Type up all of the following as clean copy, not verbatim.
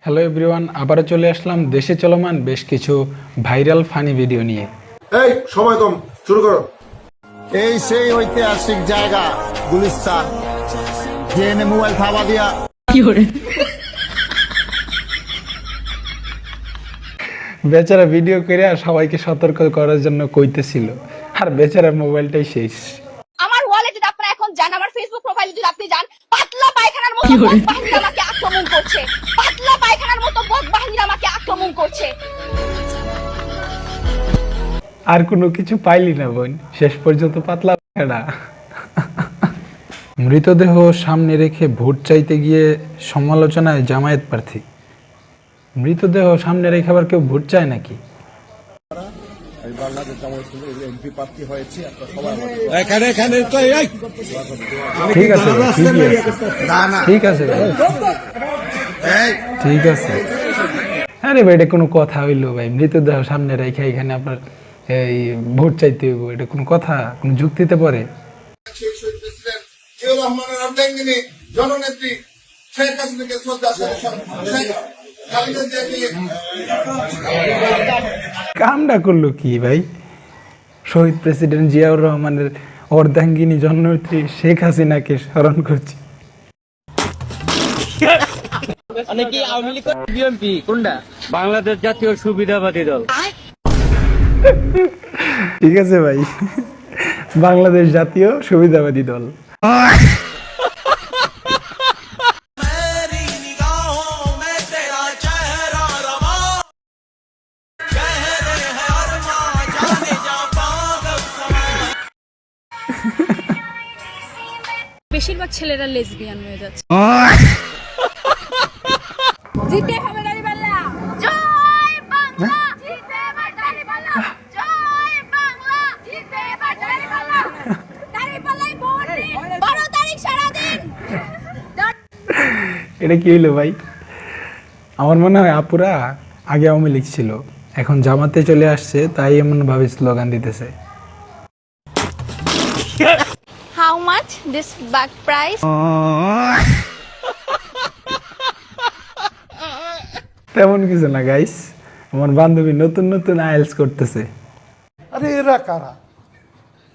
Hello everyone, আবারও চলে আসলাম দেশে চলমান বেশ কিছু ভাইরাল ফানি ভিডিও নিয়ে। এই সময় কম, শুরু করো। এই সেই ঐতিহাসিক জায়গা গুলিস্তান, জেনে মোবাইল থাবা দিয়া বেচারা ভিডিও করে সবাইকে সতর্ক করার জন্য কইতেছিল, আর বেচারার মোবাইলটাই শেষ। আমার ওয়ালেটে আপনারা এখন যান, আমার ফেসবুক প্রোফাইলে যদি আপনি যান, পাতলা পায়খানার মতো বক বাহিনীরা আমাকে আক্রমণ করছে। পাতলা পায়খানার মতো বক বাহিনীরা আমাকে আক্রমণ করছে। আর কোনো কিছু পাইলি না বোন, শেষ পর্যন্ত পাতলা পায়খানা। মৃতদেহ সামনে রেখে ভোট চাইতে গিয়ে সমালোচনায় জামায়াত প্রার্থী। মৃতদেহ সামনে রেখে আবার কেউ ভোট চায় নাকি? ঠিক আছে ঠিক আছে ঠিক আছে। আরে ভাই, এটা কোনো কথা হইলো ভাই? মৃতদেহ সামনে রেখে এখানে আপনার এই ভোট চাইতে হইব, এটা কোনো কথা, কোনো যুক্তিতে পড়ে? জননেত্রী শেখ হাসিনাকে শ্রদ্ধা কামটা করলো কি ভাই? শহীদ প্রেসিডেন্ট জিয়াউর রহমানের অর্ধাঙ্গিনী জননেত্রী শেখ হাসিনাকে স্মরণ করছি। বাংলাদেশ জাতীয় সুবিধাবাদী দল। ঠিক আছে ভাই, বাংলাদেশ জাতীয় সুবিধাবাদী দল। বেশিরভাগ ছেলেরা লেসবিয়ান হয়ে যাচ্ছে। জিতে হবে দাঁড়িপাল্লা, জয় বাংলা, জিতে এবার দাঁড়িপাল্লা, জয় বাংলা, জিতে এবার দাঁড়িপাল্লা, দাঁড়িপাল্লাই ভোট দিন, 12 তারিখ সারাদিন। এটা কি হইলো ভাই? আমার মনে হয় আপুরা আগে আওয়ামী লীগ ছিল, এখন জামাতে চলে আসছে, তাই এমন ভাবে স্লোগান দিতেছে। How much this bag price? তেমন কিছু না গাইস, আমার বান্ধবী নতুন নতুন আইএলস করতেছে। আরে এরা কারা,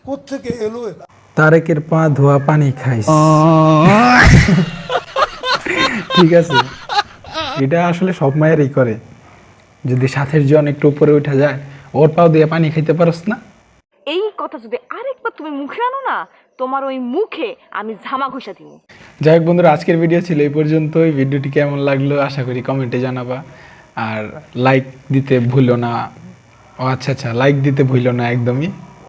কোত্থেকে এলো এরা? তারেকের পা ধোয়া পানি খাইস। ঠিক আছে, এটা আসলে সব মায়েরই করে। যদি সাথের জন একটু উপরে উঠা যায়, ওর পাও দিয়ে পানি খাইতে পারস না? এই কথা যদি আরেকবার তুমি মুখে আনো না, তোমার ওই মুখে আমি ঝামা ঘষা দিব। যাই হোক বন্ধুরা, আজকের ভিডিও ছিল এই পর্যন্তই। ভিডিওটি কেমন লাগলো আশা করি কমেন্টে জানাবা, আর লাইক দিতে ভুলো না। ও আচ্ছা, লাইক দিতে ভুলো না একদমই।